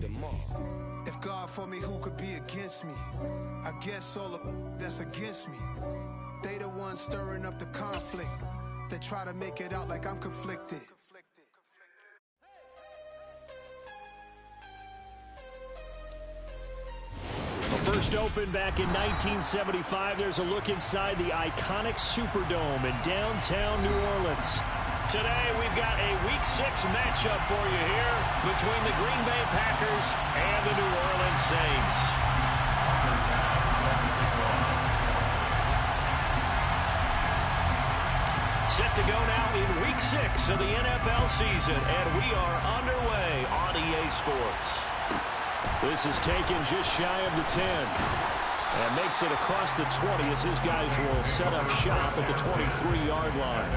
them all. If God for me, who could be against me? I guess all the that's against me. They the ones stirring up the conflict. They try to make it out like I'm conflicted. First opened back in 1975, there's a look inside the iconic Superdome in downtown New Orleans. Today, we've got a Week 6 matchup for you here between the Green Bay Packers and the New Orleans Saints. Set to go now in Week 6 of the NFL season, and we are underway on EA Sports. This is taken just shy of the 10. And makes it across the 20 as his guys will set up shop at the 23-yard line.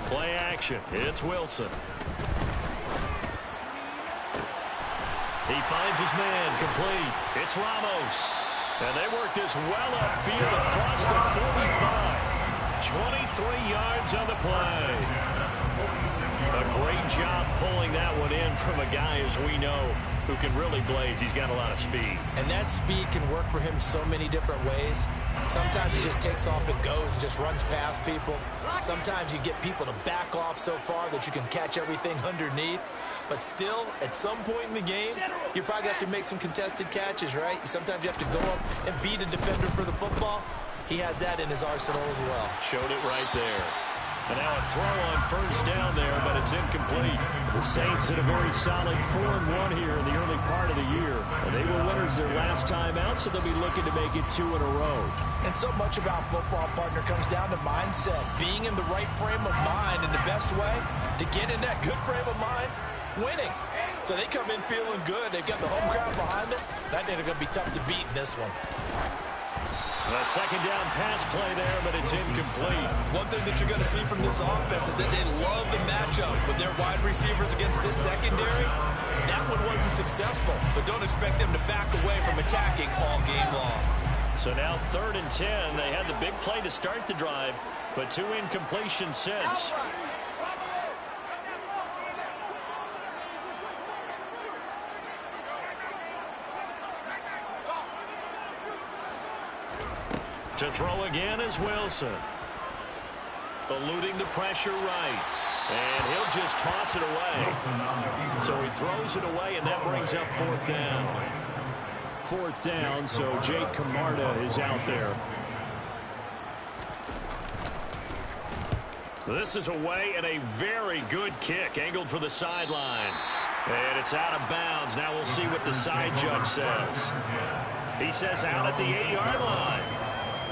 Play action. It's Wilson. He finds his man complete. It's Ramos. And they work this well upfield across the 45. 23 yards on the play. A great job pulling that one in from a guy, as we know, who can really blaze. He's got a lot of speed. And that speed can work for him so many different ways. Sometimes he just takes off and goes and just runs past people. Sometimes you get people to back off so far that you can catch everything underneath. But still, at some point in the game, you probably have to make some contested catches, right? Sometimes you have to go up and beat a defender for the football. He has that in his arsenal as well. Showed it right there. And now a throw on first down there, but it's incomplete. The Saints hit a very solid 4-1 here in the early part of the year. And they were winners their last time out, so they'll be looking to make it 2 in a row. And so much about football, partner, comes down to mindset. Being in the right frame of mind, and the best way to get in that good frame of mind, winning. So they come in feeling good. They've got the home crowd behind them. That they're going to be tough to beat in this one. A second down pass play there, but it's incomplete. One thing that you're going to see from this offense is that they love the matchup with their wide receivers against this secondary. That one wasn't successful, but don't expect them to back away from attacking all game long. So now 3rd and 10. They had the big play to start the drive, but 2 incompletions since. To throw again is Wilson. Eluding the pressure right. And he'll just toss it away. So he throws it away, and that brings up 4th down. 4th down, so Jake Camarda is out there. This is away, and a very good kick angled for the sidelines. And it's out of bounds. Now we'll see what the side judge says. He says out at the 8-yard line.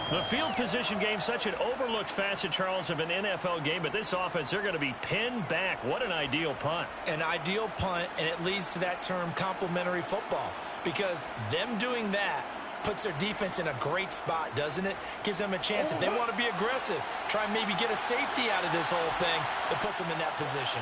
The field position game, such an overlooked facet, Charles, of an NFL game, but this offense, they're going to be pinned back. What an ideal punt. An ideal punt, and it leads to that term complementary football, because them doing that puts their defense in a great spot, doesn't it? Gives them a chance. If they want to be aggressive, try and maybe get a safety out of this whole thing, that puts them in that position.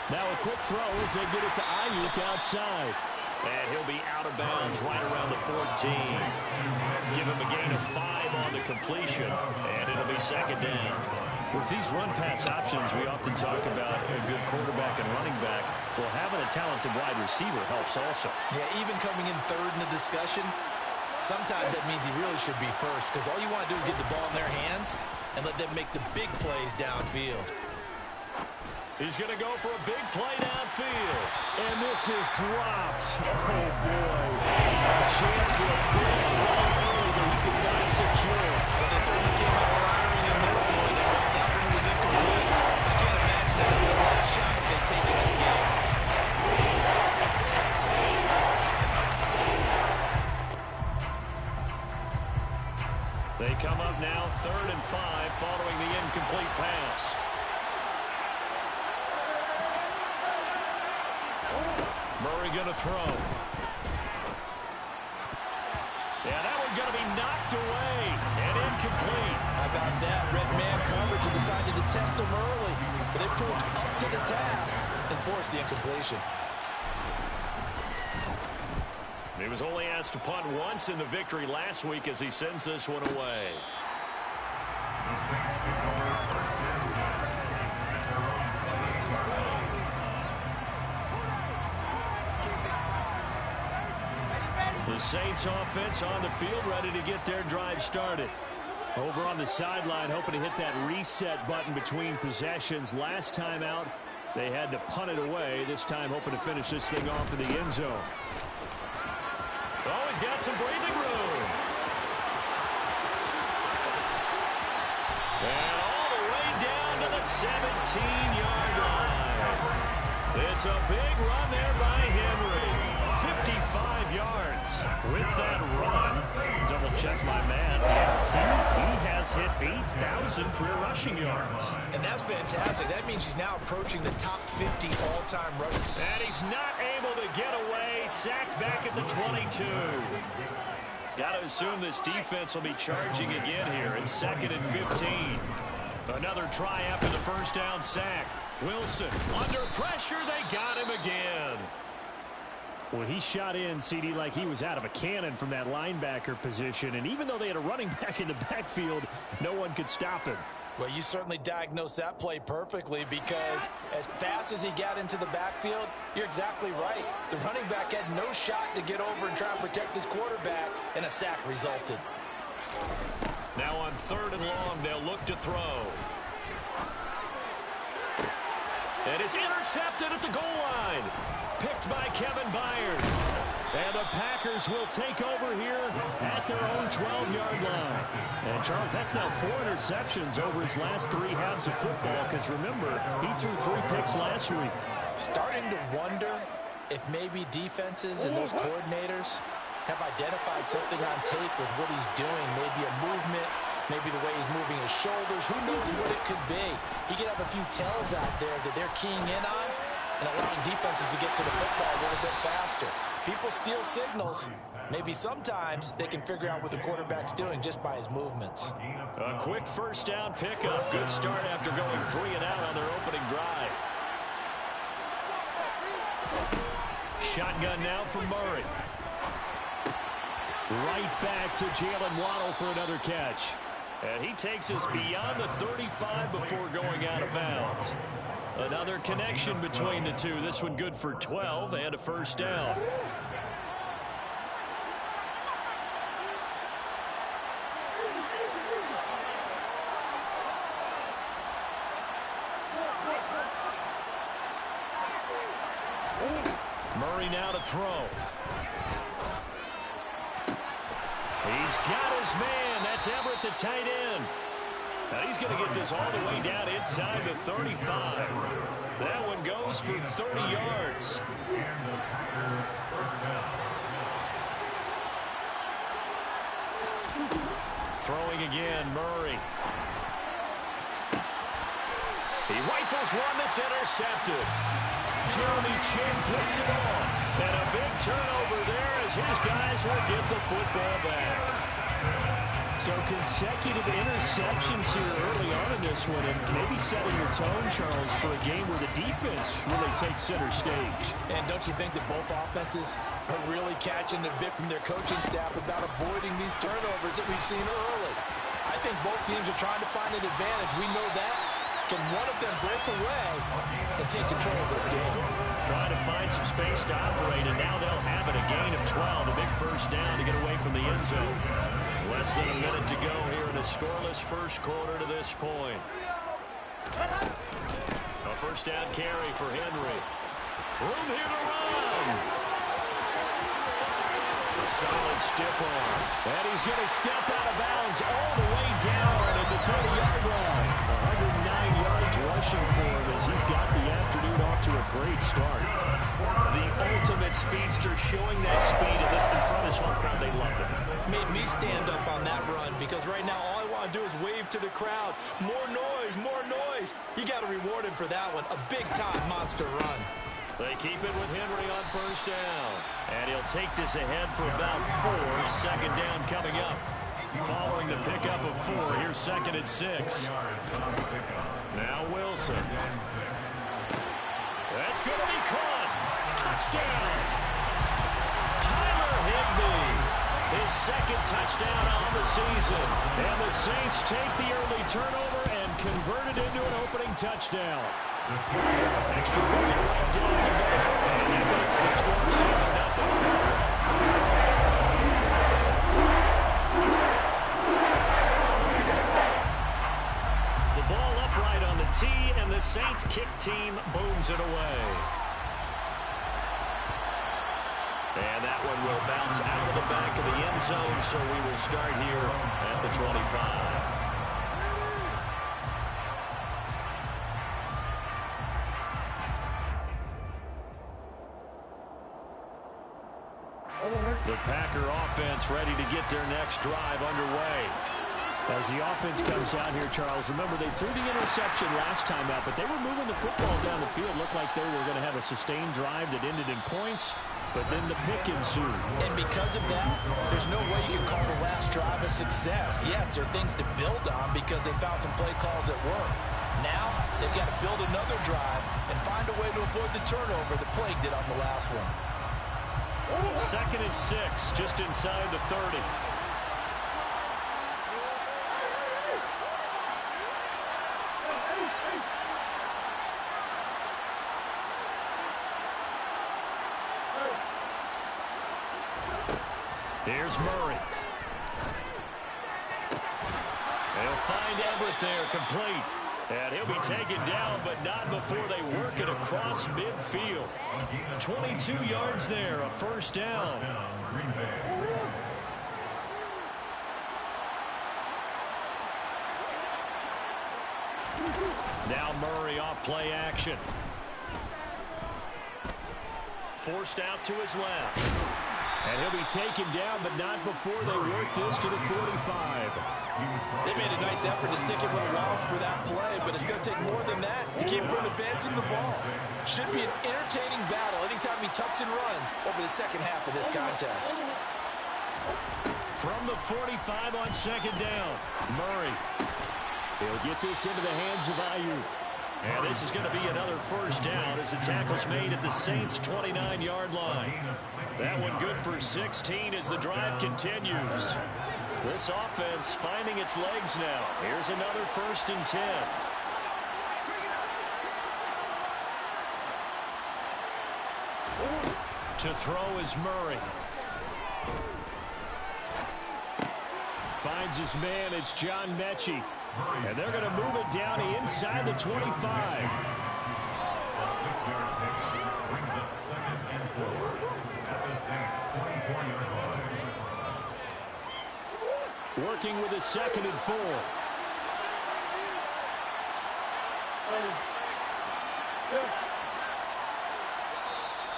Now a quick throw as they get it to Ayuk outside. And he'll be out of bounds right around the 14. Give him a gain of 5 on the completion, and it'll be 2nd down. With these run-pass options, we often talk about a good quarterback and running back. Well, having a talented wide receiver helps also. Yeah, even coming in 3rd in the discussion, sometimes that means he really should be first, because all you want to do is get the ball in their hands and let them make the big plays downfield. He's going to go for a big play downfield. And this is dropped. Oh, boy. A chance for a big play early, but he could not secure it. But they certainly came out firing in this one. And while that one was incomplete, I can't imagine that would be the last shot that they take in this game. They come up now 3rd and 5 following the incomplete pass. Murray going to throw. Yeah, that one's going to be knocked away and incomplete. How about that? Red man coverage and decided to test him early, but it proved up to the task and forced the incompletion. He was only asked to punt once in the victory last week as he sends this one away. The Saints offense on the field, ready to get their drive started. Over on the sideline, hoping to hit that reset button between possessions. Last time out, they had to punt it away. This time, hoping to finish this thing off in the end zone. Oh, he's got some breathing room. And all the way down to the 17-yard line. It's a big run there by Henry. 55 yards with that run. Double check my math. Yes, he has hit 8,000 career rushing yards. And that's fantastic. That means he's now approaching the top 50 all-time rushing. And he's not able to get away. Sacked back at the 22. Got to assume this defense will be charging again here in 2nd and 15. Another try after the first down sack. Wilson under pressure. They got him again. Well, he shot in, CD, like he was out of a cannon from that linebacker position. And even though they had a running back in the backfield, no one could stop him. Well, you certainly diagnosed that play perfectly because as fast as he got into the backfield, you're exactly right. The running back had no shot to get over and try and protect his quarterback, and a sack resulted. Now on 3rd and long, they'll look to throw. And it's intercepted at the goal line. Picked by Kevin Byard. And the Packers will take over here at their own 12-yard line. And, Charles, that's now 4 interceptions over his last 3 halves of football because, remember, he threw 3 picks last week. Starting to wonder if maybe defenses and those coordinators have identified something on tape with what he's doing, maybe a movement, maybe the way he's moving his shoulders. Who knows what it could be? He could have a few tells out there that they're keying in on and allowing defenses to get to the football a little bit faster. People steal signals. Maybe sometimes they can figure out what the quarterback's doing just by his movements. A quick first down pickup. Good start after going 3 and out on their opening drive. Shotgun now from Murray. Right back to Jalen Waddle for another catch. And he takes us beyond the 35 before going out of bounds. Another connection between the two. This one good for 12 and a first down. Murray now to throw. He's got his man. That's Everett, the tight end. Now he's going to get this all the way down inside the 35. That one goes for 30 yards. Throwing again, Murray. He rifles one that's intercepted. Jeremy Chin picks it off. And a big turnover there as his guys will get the football back. So consecutive interceptions here early on in this one, and maybe setting the tone, Charles, for a game where the defense really takes center stage. And don't you think that both offenses are really catching the bit from their coaching staff about avoiding these turnovers that we've seen early? I think both teams are trying to find an advantage. We know that. Can one of them break away and take control of this game? Trying to find some space to operate, and now they'll have it. A gain of 12, a big first down to get away from the end zone. Less than a minute to go here in a scoreless first quarter to this point. A first down carry for Henry. Room here to run. A solid stiff arm. And he's going to step out of bounds all the way down at the 30-yard line. 109 yards rushing for him as he's got the afternoon off to a great start. The ultimate speedster showing that speed in front of his home crowd. They love it. Made me stand up on that run because right now all I want to do is wave to the crowd. More noise, more noise. You got to reward him for that one. A big-time monster run. They keep it with Henry on first down. And he'll take this ahead for about 4. Second down coming up. Following the pickup of 4, here's second and 6. Now Wilson. That's going to be caught. Touchdown. Tyler Higbee. His second touchdown on the season. And the Saints take the early turnover and convert it into an opening touchdown. Extra point right down the middle. And that makes the score 7-0. On the tee, and the Saints kick team booms it away. And that one will bounce out of the back of the end zone, so we will start here at the 25. The Packer offense ready to get their next drive underway. As the offense comes out here, Charles, remember they threw the interception last time out, but they were moving the football down the field. Looked like they were going to have a sustained drive that ended in points, but then the pick ensued. And because of that, there's no way you can call the last drive a success. Yes, there are things to build on because they found some play calls that work. Now, they've got to build another drive and find a way to avoid the turnover the plague did on the last one. Second and 6, just inside the 30. Here's Murray. They'll find Everett there, complete. And he'll be taken down, but not before they work it across midfield. 22 yards there, a first down. Now Murray off play action. Forced out to his left. And he'll be taken down, but not before they work this to the 45. They made a nice effort to stick him with a loss for that play, but it's going to take more than that to keep from advancing the ball. Should be an entertaining battle anytime he tucks and runs over the second half of this contest. From the 45 on second down, Murray. He'll get this into the hands of Ayuk. And this is going to be another first down as the tackle's made at the Saints' 29-yard line. That one good for 16 as the drive continues. This offense finding its legs now. Here's another first and 10. To throw is Murray. Finds his man. It's John Mechie. And they're going to move it down inside the 25. Working with a second and 4.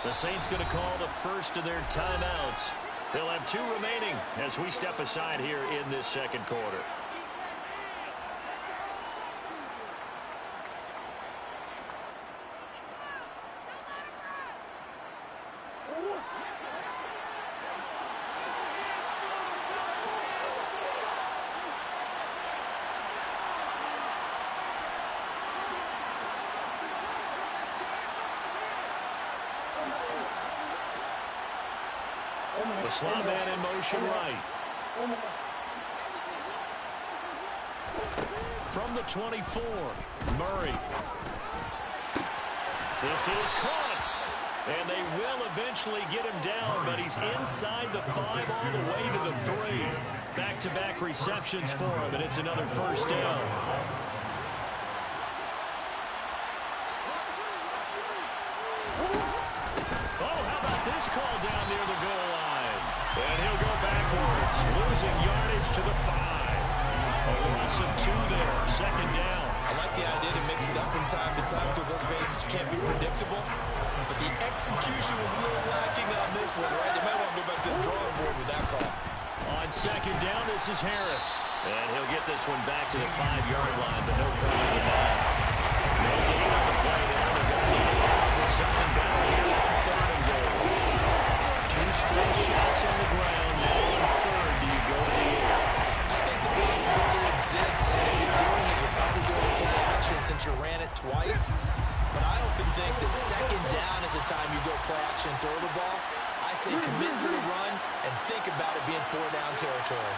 The Saints going to call the first of their timeouts. They'll have 2 remaining as we step aside here in this second quarter. The slot man in motion right. From the 24, Murray. This is caught. And they will eventually get him down, but he's inside the 5 all the way to the 3. Back-to-back receptions for him, and it's another first down. Oh, how about this call down near the goal line? And he'll go backwards, losing yardage to the 5. A loss of 2 there, second down. I like the idea to mix it up from time to time because, let's face it, you can't be predictable. But the execution was a little lacking on this one, right? They might want to go back to the drawing board with that call. On second down, this is Harris. And he'll get this one back to the 5-yard line, but no further than that. No gain on the play there. They're going to need a couple of second down here on third and goal. Two straight shots on the ground. Now on third, do you go to the air? I think the possibility exists, and if you're doing it, you're probably going to play action since you ran it twice. But I often think that second down is the time you go play action and throw the ball. I say commit to the run and think about it being four-down territory.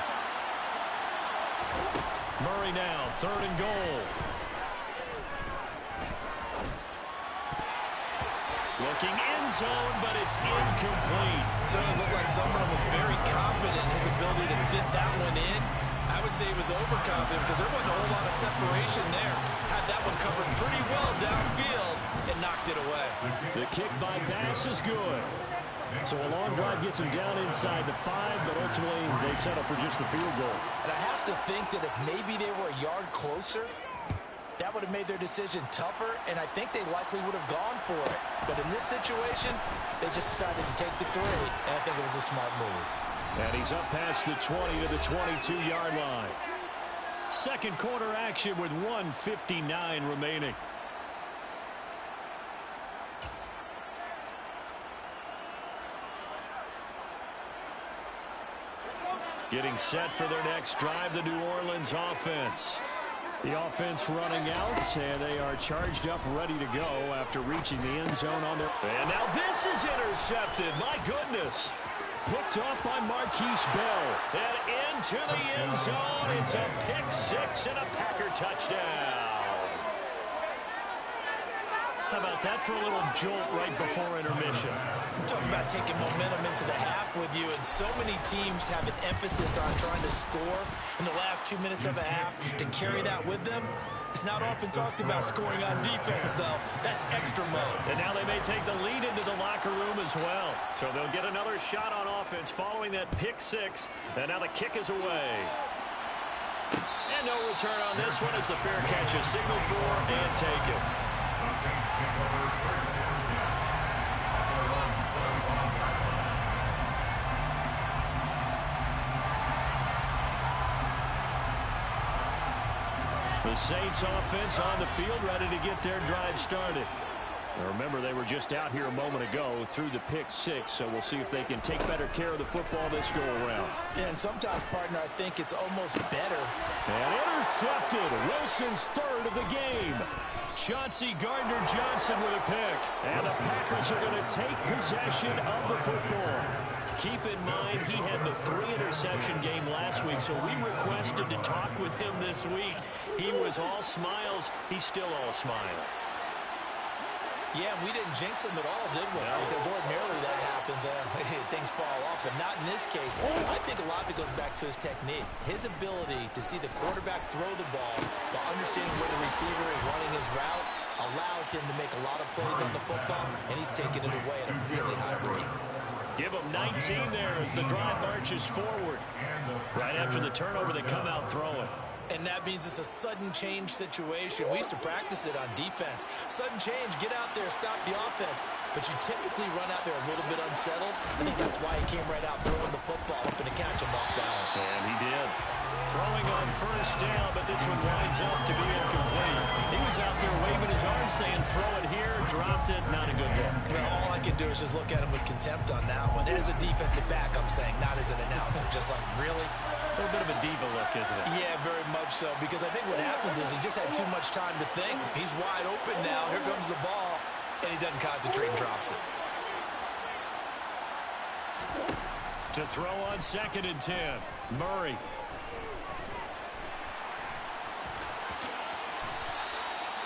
Murray now, third and goal. Looking end zone, but it's incomplete. So it looked like someone was very confident in his ability to fit that one in. I would say he was overconfident because there wasn't a whole lot of separation there. Had that one covered pretty well downfield and knocked it away. The kick by Bass is good. So a long drive gets him down inside the 5, but ultimately they settle for just the field goal. And I have to think that if maybe they were a yard closer, that would have made their decision tougher, and I think they likely would have gone for it. But in this situation, they just decided to take the 3, and I think it was a smart move. And he's up past the 20 to the 22-yard line. Second quarter action with 1:59 remaining. Getting set for their next drive, the New Orleans offense. The offense running out, and they are charged up, ready to go after reaching the end zone on their... And now this is intercepted. My goodness. Picked off by Marquise Bell. And into the end zone. It's a pick 6 and a Packer touchdown. How about that for a little jolt right before intermission? Talk about taking momentum into the half with you, and so many teams have an emphasis on trying to score in the last 2 minutes of a half. To carry that with them, it's not often talked about scoring on defense, though. That's extra mode. And now they may take the lead into the locker room as well. So they'll get another shot on offense following that pick 6. And now the kick is away. And no return on this one as the fair catch is signaled for and taken. The Saints offense on the field, ready to get their drive started. Now remember, they were just out here a moment ago through the pick 6, so we'll see if they can take better care of the football this go-around. Yeah, and sometimes, partner, I think it's almost better. And intercepted. Wilson's third of the game. Chauncey Gardner-Johnson with a pick. And the Packers are going to take possession of the football. Keep in mind, he had the 3-interception game last week, so we requested to talk with him this week. He was all smiles. He's still all smile. Yeah, we didn't jinx him at all, did we? No. Because ordinarily that happens. Things fall off, but not in this case. I think a lot of it goes back to his technique. His ability to see the quarterback throw the ball while understanding where the receiver is running his route allows him to make a lot of plays on the football, and he's taking it away at a really high rate. Give him 19 there as the drive marches forward. Right after the turnover, they come out throwing. And that means it's a sudden change situation. We used to practice it on defense. Sudden change, get out there, stop the offense. But you typically run out there a little bit unsettled. I think that's why he came right out throwing the football, hoping to catch him off balance. And he did. Throwing on first down, but this one winds up to be incomplete. He was out there waving his arms saying, throw it here, dropped it, not a good look. Well, all I can do is just look at him with contempt on that one. As a defensive back, I'm saying, not as an announcer. Just like, really? A little bit of a diva look, isn't it? Yeah, very much so, because I think what happens is he just had too much time to think. He's wide open now. Here comes the ball, and he doesn't concentrate and drops it. To throw on 2nd and 10, Murray.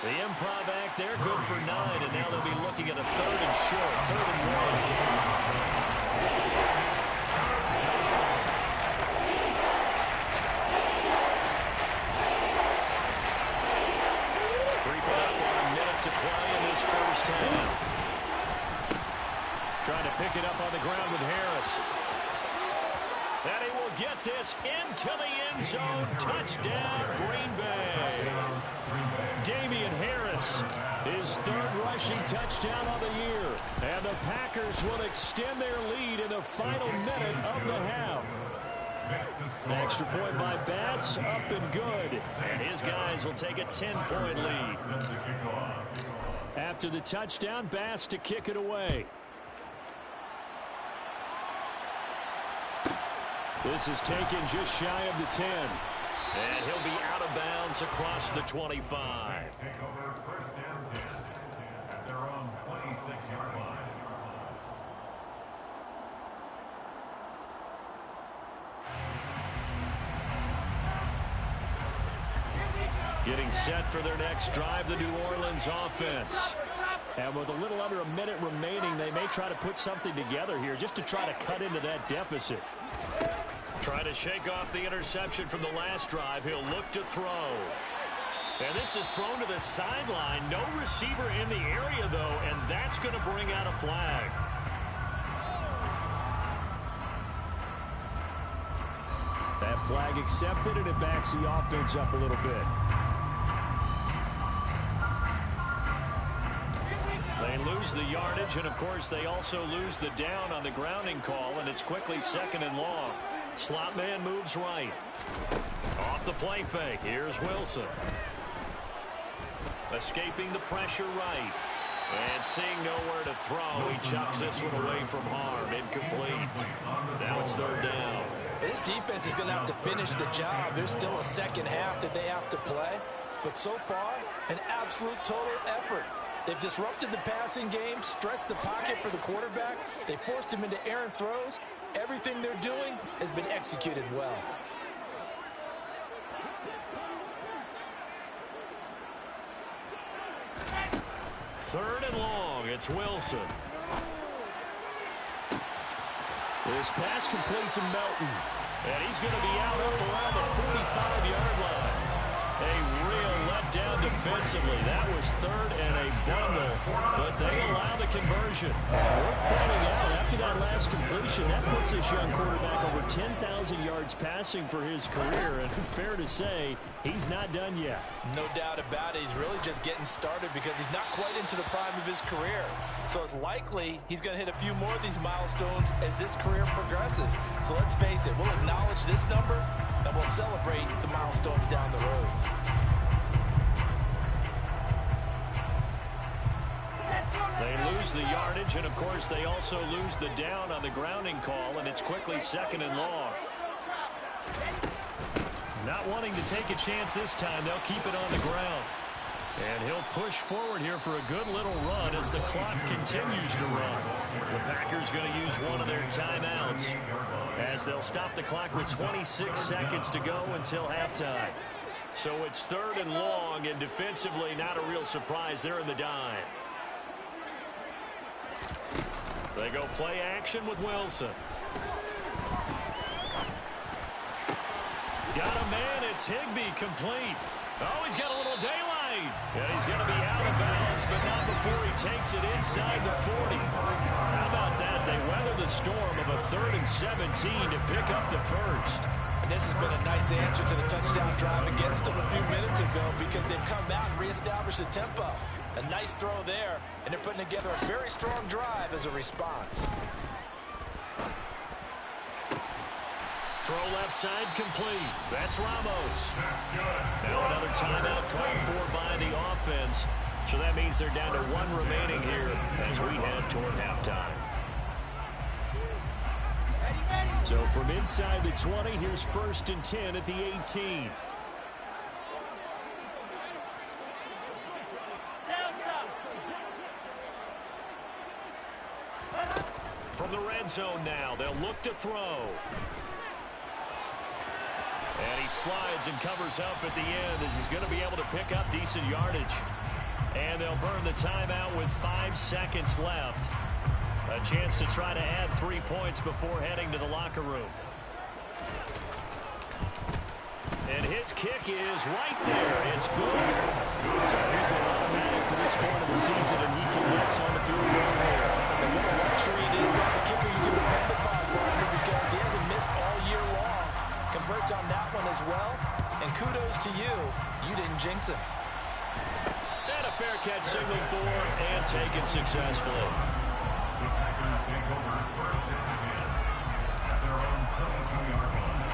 The improv act there, good for 9, and now they'll be looking at a 3rd and short, 3rd and 1. To play in this first half. Trying to pick it up on the ground with Harris. And he will get this into the end zone. Touchdown, Green Bay. Damian Harris, his 3rd rushing touchdown of the year. And the Packers will extend their lead in the final minute of the half. An extra point by Bass, up and good. And his guys will take a 10-point lead. After the touchdown, Bass to kick it away. This is taken just shy of the 10. And he'll be out of bounds across the 25. Take over first and 10 at their own 26-yard line. Getting set for their next drive, the New Orleans offense. And with a little under a minute remaining, they may try to put something together here just to try to cut into that deficit. Try to shake off the interception from the last drive. He'll look to throw. And this is thrown to the sideline. No receiver in the area, though, and that's going to bring out a flag. That flag accepted, and it backs the offense up a little bit. They lose the yardage, and, of course, they also lose the down on the grounding call, and it's quickly 2nd and long. Slot man moves right. Off the play fake. Here's Wilson. Escaping the pressure right. And seeing nowhere to throw, he chucks this one away from harm. Incomplete. Now it's 3rd down. This defense is going to have to finish the job. There's still a second half that they have to play. But so far, an absolute total effort. They've disrupted the passing game, stressed the pocket for the quarterback. They forced him into errant throws. Everything they're doing has been executed well. Third and long. It's Wilson. This pass complete to Melton. And he's going to be out up around the 45-yard line. A real letdown defensively. That was 3rd and a bundle, but they allow the conversion. Worth pointing out, after that last completion, that puts this young quarterback over 10,000 yards passing for his career, and fair to say, he's not done yet. No doubt about it. He's really just getting started because he's not quite into the prime of his career. So it's likely he's going to hit a few more of these milestones as this career progresses. So let's face it, we'll acknowledge this number, and we'll celebrate the milestones down the road. They lose the yardage, and, of course, they also lose the down on the grounding call, and it's quickly 2nd and long. Not wanting to take a chance this time, they'll keep it on the ground. And he'll push forward here for a good little run as the clock continues to run. The Packers going to use one of their timeouts as they'll stop the clock with 26 seconds to go until halftime. So it's 3rd and long, and defensively not a real surprise. They're in the dime. They go play action with Wilson. Got a man. It's Higbee complete. Oh, he's got a little daylight. And he's going to be out of bounds, but not before he takes it inside the 40. How about that? They weather the storm of a 3rd and 17 to pick up the first. And this has been a nice answer to the touchdown drive against them a few minutes ago because they've come out and reestablished the tempo. A nice throw there, and they're putting together a very strong drive as a response. Throw left side complete. That's Ramos. Now another timeout called for by the offense. So that means they're down to 1 remaining here as we head toward halftime. So from inside the 20, here's 1st and 10 at the 18. From the red zone now, they'll look to throw. And he slides and covers up at the end as he's going to be able to pick up decent yardage. And they'll burn the timeout with 5 seconds left. A chance to try to add 3 points before heading to the locker room. And his kick is right there. It's good. He's been automatic to this point of the season, and he connects on the field goal there. And what a luxury it is to have a kicker you can depend upon, Walker, because he hasn't missed all year long. Converts on that one as well. And kudos to you. You didn't jinx it. And a fair catch signaled for and taken successfully. The Packers take over first and 10 at their own 22-yard line.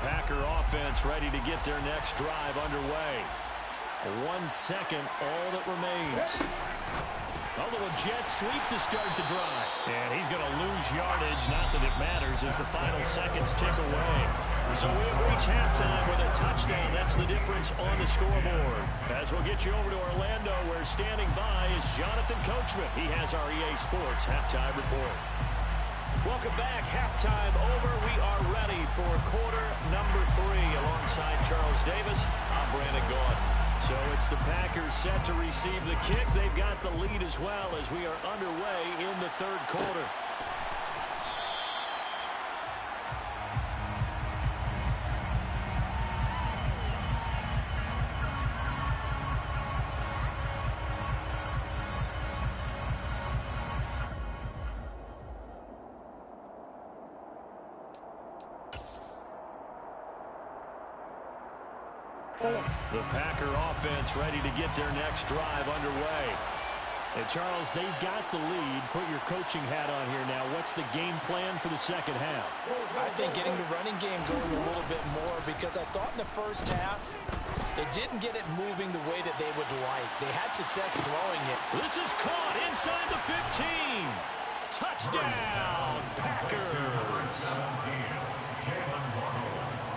Packer offense ready to get their next drive underway. 1 second, all that remains. A little jet sweep to start the drive. And he's going to lose yardage. Not that it matters as the final seconds tick away. So we have reached halftime with a touchdown. That's the difference on the scoreboard. As we'll get you over to Orlando, where standing by is Jonathan Coachman. He has our EA Sports halftime report. Welcome back. Halftime over. We are ready for quarter number 3 alongside Charles Davis. I'm Brandon Gaudin. So it's the Packers set to receive the kick. They've got the lead as well as we are underway in the third quarter. The Packer offense ready to get their next drive underway. And Charles, they've got the lead. Put your coaching hat on here now. What's the game plan for the second half? I think getting the running game going a little bit more, because I thought in the first half they didn't get it moving the way that they would like. They had success throwing it. This is caught inside the 15. Touchdown, Packers.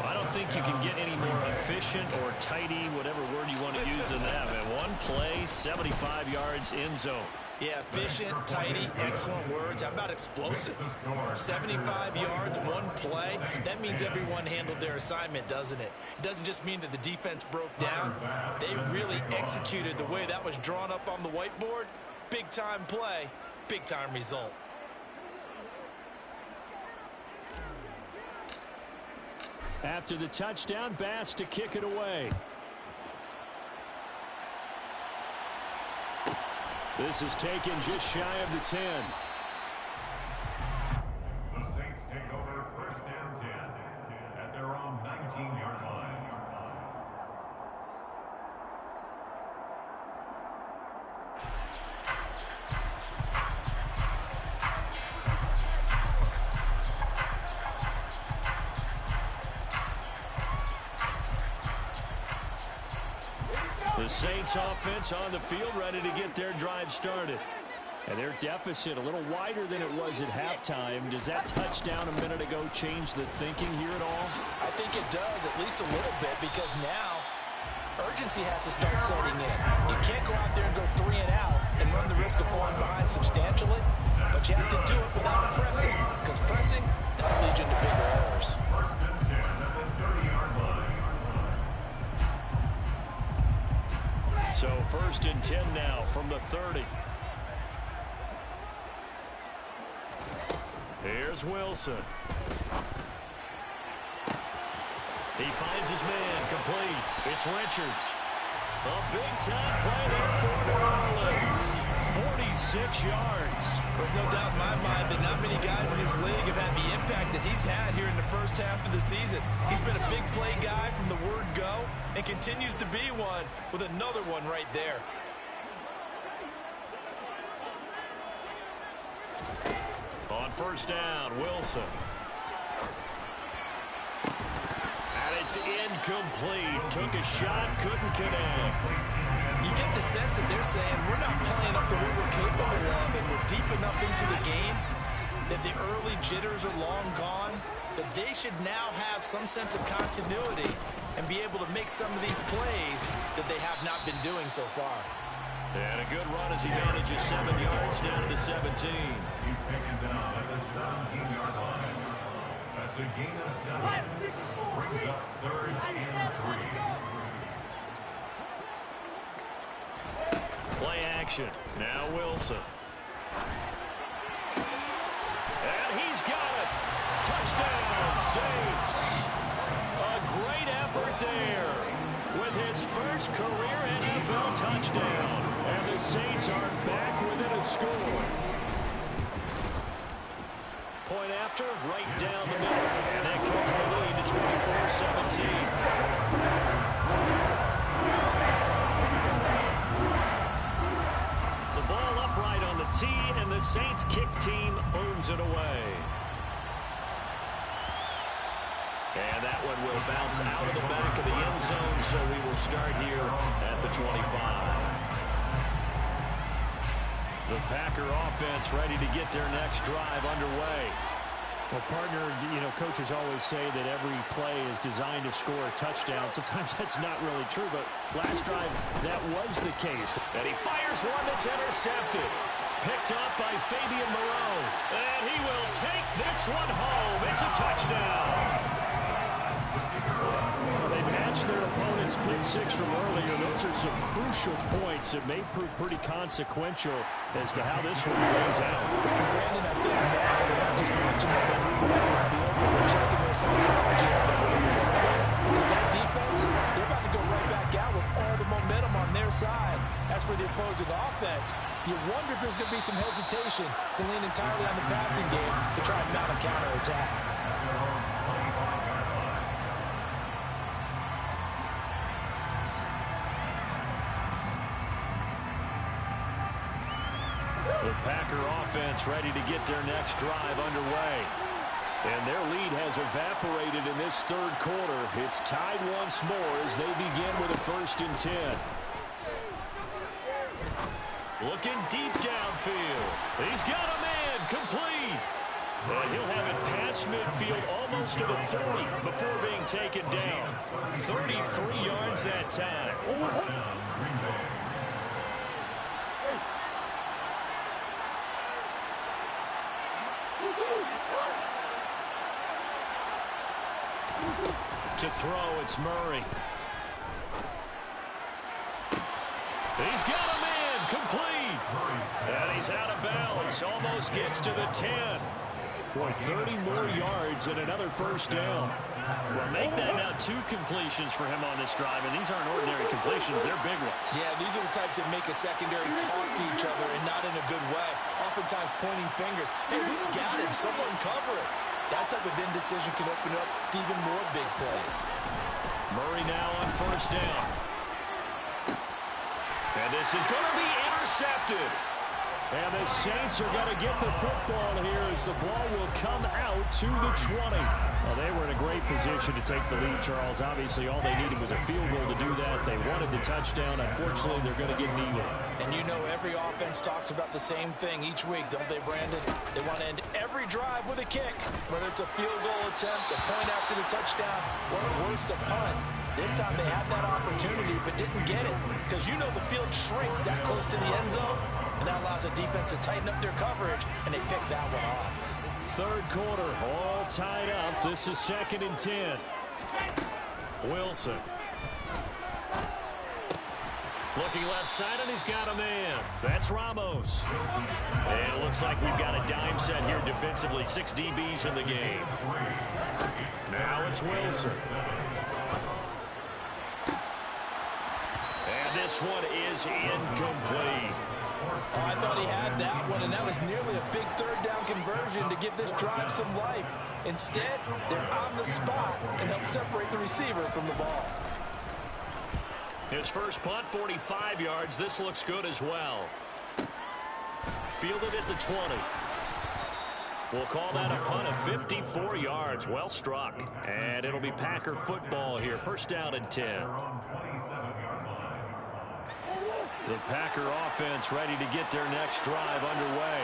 I don't think you can get any more efficient or tidy, whatever word you want to use in that. Man, one play, 75 yards in zone. Yeah, efficient, tidy, excellent words. How about explosive? 75 yards, one play. That means everyone handled their assignment, doesn't it? It doesn't just mean that the defense broke down. They really executed the way that was drawn up on the whiteboard. Big-time play, big-time result. After the touchdown, Bass to kick it away. This is taken just shy of the 10. The Saints take over first and 10 at their own 19-yard line. The Saints offense on the field ready to get their drive started. And their deficit a little wider than it was at halftime. Does that touchdown a minute ago change the thinking here at all? I think it does, at least a little bit, because now urgency has to start setting in. You can't go out there and go 3 and out and run the risk of falling behind substantially, but you have to do it without pressing, because pressing, that'll lead you into bigger errors. First and 10 at the 30-yard line. So first and 10 now from the 30. Here's Wilson. He finds his man, complete. It's Richards. A big-time play there for New Orleans. 46 yards. There's no doubt in my mind that not many guys in this league have had the impact that he's had here in the first half of the season. He's been a big play guy from the word go and continues to be one with another one right there. On first down, Wilson. And it's incomplete. Took a shot, couldn't connect. You get the sense that they're saying we're not playing up to what we're capable of, and we're deep enough into the game that the early jitters are long gone, that they should now have some sense of continuity and be able to make some of these plays that they have not been doing so far. And a good run as he manages 7 yards down to the 17. He's taken down at the 17-yard line. That's a gain of 7. Brings up third and 3. Play action. Now Wilson. And he's got it. Touchdown, Saints. A great effort there with his first career NFL touchdown. And the Saints are back within a score. Point after, right down the middle. And that cuts the lead to 24-17. Tee, and the Saints kick team owns it away. And that one will bounce out of the back of the end zone, so we will start here at the 25. The Packer offense ready to get their next drive underway. Well, partner, coaches always say that every play is designed to score a touchdown. Sometimes that's not really true, but last drive, that was the case. And he fires one that's intercepted. Picked up by Fabian Moreau. And he will take this one home. It's a touchdown. Well, they matched their opponent's pick six from earlier. Those are some crucial points that may prove pretty consequential as to how this one plays out. Brandon, I think now, just watching them moving around the field, but we're checking their psychology out there. Because that defense, they're about to go right back out with all the momentum on their side. As for the opposing offense, you wonder if there's going to be some hesitation to lean entirely on the passing game to try and mount a counterattack. The Packer offense ready to get their next drive underway. And their lead has evaporated in this third quarter. It's tied once more as they begin with a 1st and 10. Looking deep downfield. He's got a man complete. And he'll have it past midfield almost to the 40 before being taken down. 33 yards that time. To throw, it's Murray. He's got a man complete. And he's out of bounds. Almost gets to the 10. Boy, 30 more yards and another 1st down. Well, make that now 2 completions for him on this drive, and these aren't ordinary completions. They're big ones. Yeah, these are the types that make a secondary talk to each other and not in a good way. Oftentimes pointing fingers. Hey, who's got him? Someone cover it. That type of indecision can open up to even more big plays. Murray now on 1st down. And this is going to be intercepted. And the Saints are going to get the football here as the ball will come out to the 20. Well, they were in a great position to take the lead, Charles. Obviously, all they needed was a field goal to do that. They wanted the touchdown. Unfortunately, they're going to get needed. And you know every offense talks about the same thing each week, don't they, Brandon? They want to end every drive with a kick, whether it's a field goal attempt, a point after the touchdown, or worse, a punt. This time they had that opportunity but didn't get it because you know the field shrinks that close to the end zone, and that allows the defense to tighten up their coverage, and they picked that one off. Third quarter, all tied up. This is 2nd and 10. Wilson. Looking left side, and he's got a man. That's Ramos. And it looks like we've got a dime set here defensively. 6 DBs in the game. Now it's Wilson. And this one is incomplete. Oh, I thought he had that one, and that was nearly a big 3rd down conversion to give this drive some life. Instead, they're on the spot and help separate the receiver from the ball. His first punt, 45 yards. This looks good as well. Fielded at the 20. We'll call that a punt of 54 yards. Well struck. And it'll be Packer football here. 1st down and 10. The Packer offense ready to get their next drive underway.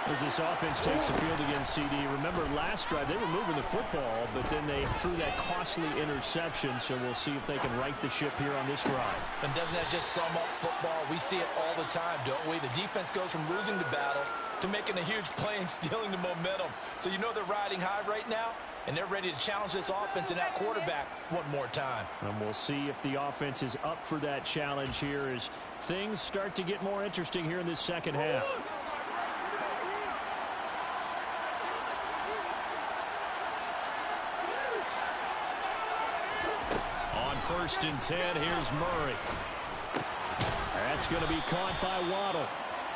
As this offense takes the field against CD, remember last drive they were moving the football, but then they threw that costly interception, so we'll see if they can right the ship here on this drive. And doesn't that just sum up football? We see it all the time, don't we? The defense goes from losing the battle to making a huge play and stealing the momentum. So you know they're riding high right now, and they're ready to challenge this offense and that quarterback one more time. And we'll see if the offense is up for that challenge here as things start to get more interesting here in this second half. On 1st and 10, here's Murray. That's going to be caught by Waddle.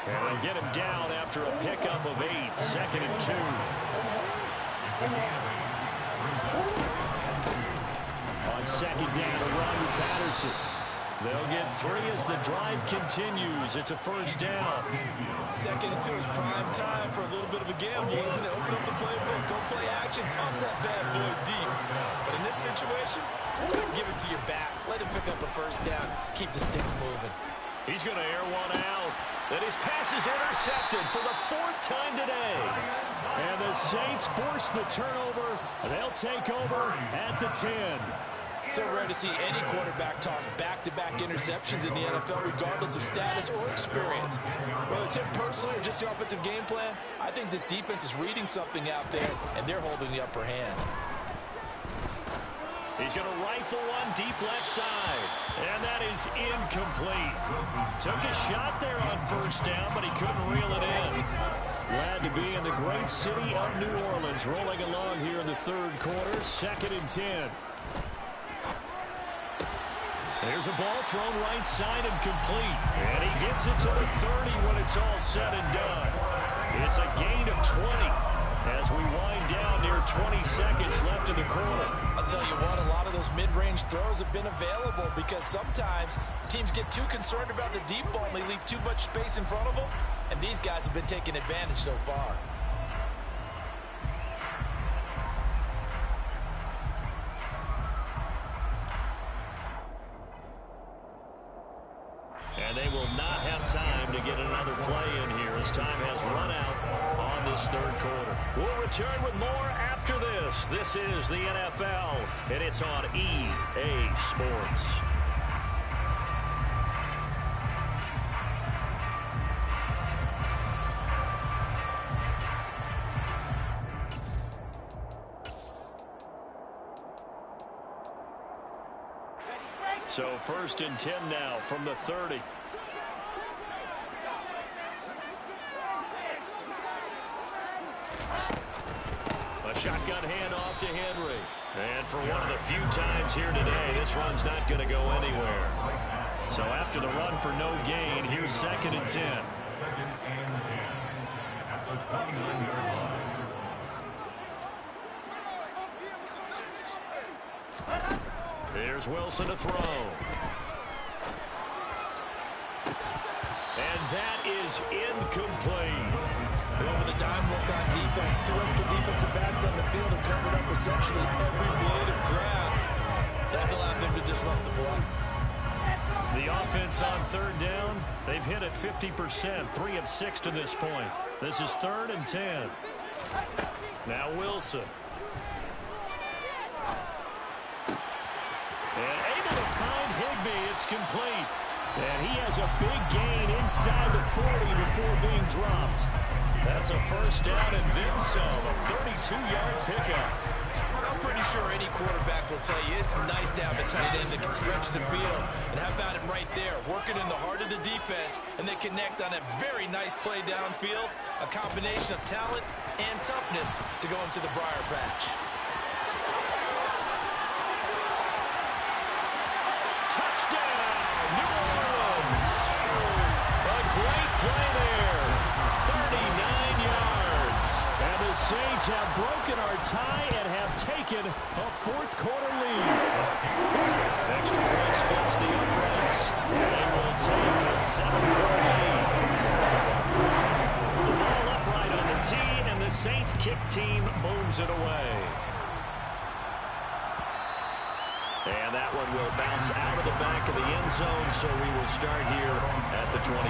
And they'll get him down after a pickup of 8. 2nd and 2. On 2nd down, to run with Patterson. They'll get 3 as the drive continues. It's a first down. 2nd and 2 is prime time for a little bit of a gamble, isn't it? Open up the playbook, go play action, toss that bad boy deep. But in this situation, give it to your back. Let him pick up a first down. Keep the sticks moving. He's going to air one out. And his pass is intercepted for the 4th time today. And the Saints force the turnover. They'll take over at the 10. So rare to see any quarterback toss back-to-back interceptions in the NFL, regardless of status or experience. Whether it's him personally or just the offensive game plan, I think this defense is reading something out there, and they're holding the upper hand. He's going to rifle one deep left side. And that is incomplete. Took a shot there on first down, but he couldn't reel it in. Glad to be in the great city of New Orleans, rolling along here in the 3rd quarter, 2nd and 10. There's a ball thrown right side and complete. And he gets it to the 30 when it's all said and done. It's a gain of 20 as we wind down near 20 seconds left in the quarter. I'll tell you what, a lot of those mid-range throws have been available because sometimes teams get too concerned about the deep ball and they leave too much space in front of them. And these guys have been taking advantage so far. And they will not have time to get another play in here as time has run out on this 3rd quarter. We'll return with more after this. This is the NFL, and it's on EA Sports. So 1st and 10 now from the 30. A shotgun handoff to Henry. And for one of the few times here today, this run's not going to go anywhere. So after the run for no gain, here's 2nd and 10. 2nd and 10 at the 29-yard line. Here's Wilson to throw. And that is incomplete. Over the dime look on defense. 2 extra defensive backs on the field have covered up essentially every blade of grass. That allowed them to disrupt the play. The offense on 3rd down, they've hit it 50%, 3 of 6 to this point. This is 3rd and 10. Now Wilson. And able to find Higbee. It's complete. And he has a big gain inside the 40 before being dropped. That's a first down and then some. A 32-yard pickup. I'm pretty sure any quarterback will tell you it's nice to have a tight end that can stretch the field. And how about him right there, working in the heart of the defense, and they connect on a very nice play downfield, a combination of talent and toughness to go into the briar patch. Touchdown, New Orleans. A great play there. 39 yards. And the Saints have broken our tie and have taken a 4th quarter lead. Extra point splits the uprights. They will take a 7-point lead. The ball upright on the tee, and the Saints kick team booms it away. And that one will bounce out of the back of the end zone, so we will start here at the 25.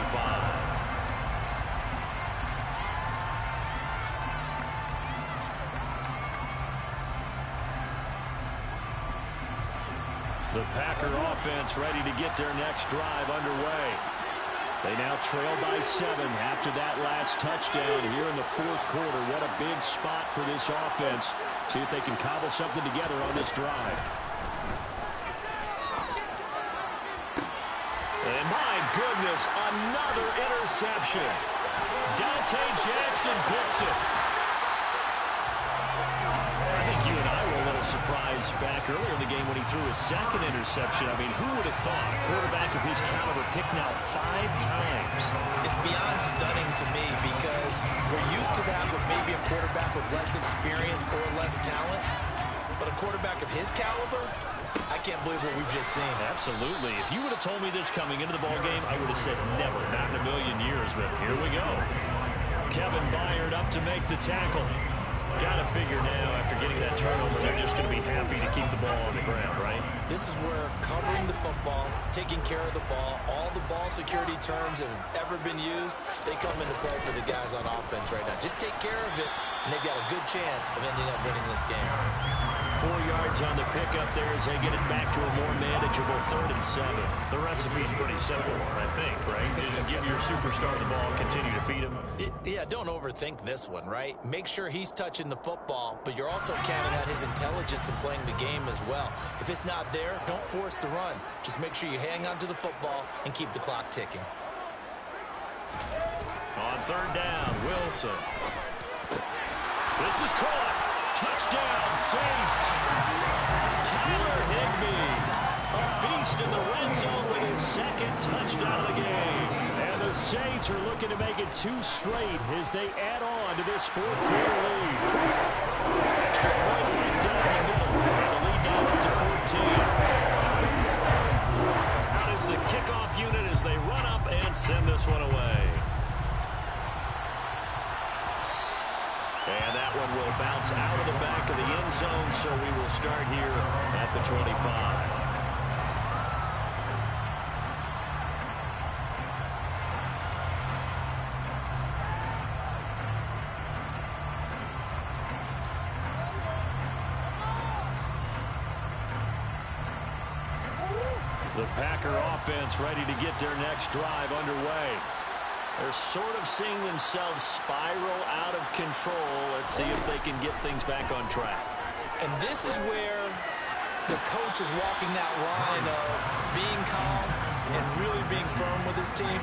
The Packer offense ready to get their next drive underway. They now trail by 7 after that last touchdown here in the 4th quarter. What a big spot for this offense. See if they can cobble something together on this drive. And my goodness, another interception. Dante Jackson picks it. I think you and I were a little surprised back earlier in the game when he threw his 2nd interception. I mean, who would have thought a quarterback of his caliber picked now 5 times? It's beyond stunning to me because we're used to that with maybe a quarterback with less experience or less talent. But a quarterback of his caliber, I can't believe what we've just seen. Absolutely. If you would have told me this coming into the ball game, I would have said never, not in a million years, but here we go. Kevin Byard up to make the tackle. Got to figure now, after getting that turnover, they're just going to be happy to keep the ball on the ground, right? This is where covering the football, taking care of the ball, all the ball security terms that have ever been used, they come into play for the guys on offense right now. Just take care of it, and they've got a good chance of ending up winning this game. 4 yards on the pickup there as they get it back to a more manageable 3rd and 7. The recipe's pretty simple, I think, right? Just give your superstar the ball, continue to feed him. Yeah, don't overthink this one, right? Make sure he's touching the football, but you're also counting on his intelligence in playing the game as well. If it's not there, don't force the run. Just make sure you hang on to the football and keep the clock ticking. On 3rd down, Wilson. This is caught. Touchdown, Saints. Tyler Higbee, a beast in the red zone with his 2nd touchdown of the game. And the Saints are looking to make it 2 straight as they add on to this 4th quarter lead. Extra point right down the middle. And the lead now up to 14. Out is the kickoff unit as they run up and send this one away. And that one will bounce out of the back of the end zone, so we will start here at the 25. The Packer offense ready to get their next drive underway. They're sort of seeing themselves spiral out of control. Let's see if they can get things back on track. And this is where the coach is walking that line of being calm and really being firm with his team.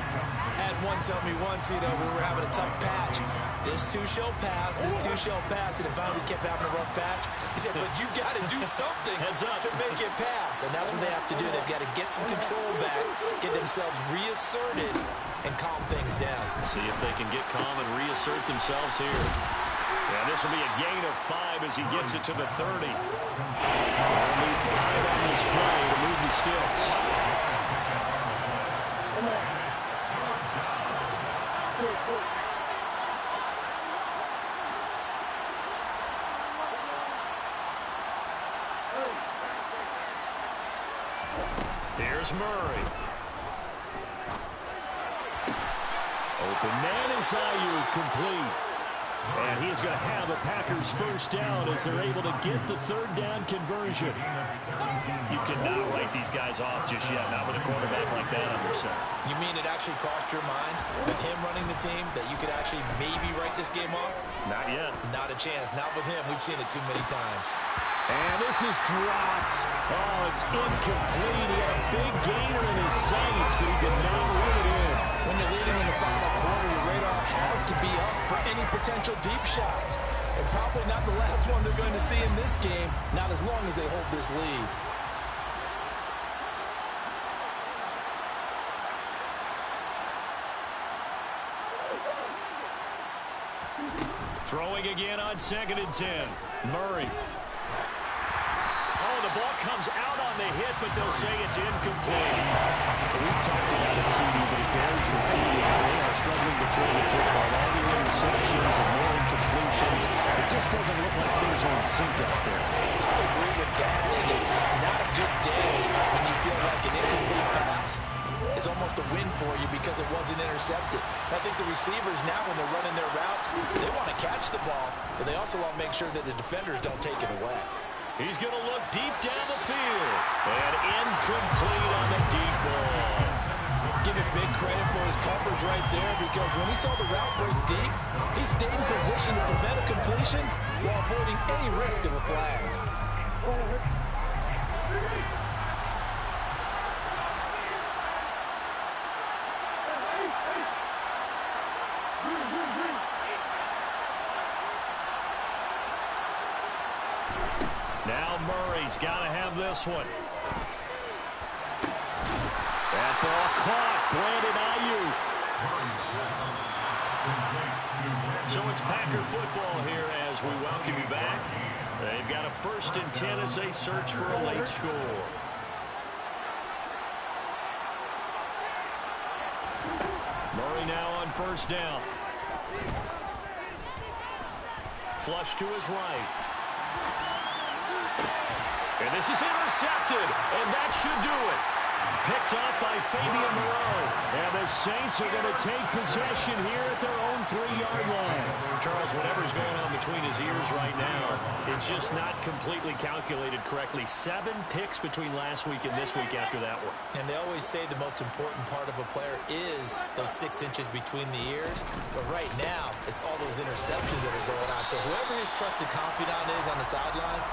I had one tell me once, we were having a tough patch. This too shall pass, this too shall pass. And it finally kept having a rough patch. He said, but you got to do something to make it pass. And that's what they have to do. They've got to get some control back, get themselves reasserted, and calm things down. See if they can get calm and reassert themselves here. Yeah, this will be a gain of 5 as he gets it to the 30. They'll need 5 on this play to move the sticks. Here's Murray. Open man is Ayuk, complete. And he's going to have a Packers first down as they're able to get the 3rd down conversion. You cannot write these guys off just yet, not with a quarterback like that under center. You mean it actually crossed your mind with him running the team that you could actually maybe write this game off? Not yet. Not a chance. Not with him. We've seen it too many times. And this is dropped. Oh, it's incomplete. He had a big gainer in his sights, but he did not run it in. When you're leading in the final quarter, your radar has to be up for any potential deep shots. And probably not the last one they're going to see in this game, not as long as they hold this lead. Throwing again on 2nd and 10. Murray. Oh, the ball comes out on the hit, but they'll say it's incomplete. We've talked about it, CD, but it bears repeating. They are struggling to throw the football. All the interceptions and more incompletions. It just doesn't look like things are in sync out there. I agree with that. And it's not a good day when you feel like an incomplete pass is almost a win for you because it wasn't intercepted. I think the receivers now, when they're running their routes, they want to catch the ball, but they also want to make sure that the defenders don't take it away. He's going to look deep down the field. And incomplete on the deep ball. Give it big credit for his coverage right there, because when he saw the route break deep, he stayed in position to prevent a completion while avoiding any risk of a flag. Now Murray's got to have this one. That ball caught. Brandon Ayuk. So it's Packer football here as we welcome you back. They've got a 1st and 10 as they search for a late score. Murray now on 1st down. Flush to his right. And this is intercepted, and that should do it. Picked up by Fabian Moreau. And the Saints are going to take possession here at their own 3-yard line. Charles, whatever's going on between his ears right now, it's just not completely calculated correctly. 7 picks between last week and this week after that one. And they always say the most important part of a player is those 6 inches between the ears. But right now, it's all those interceptions that are going on. So whoever his trusted confidant is on the sidelines,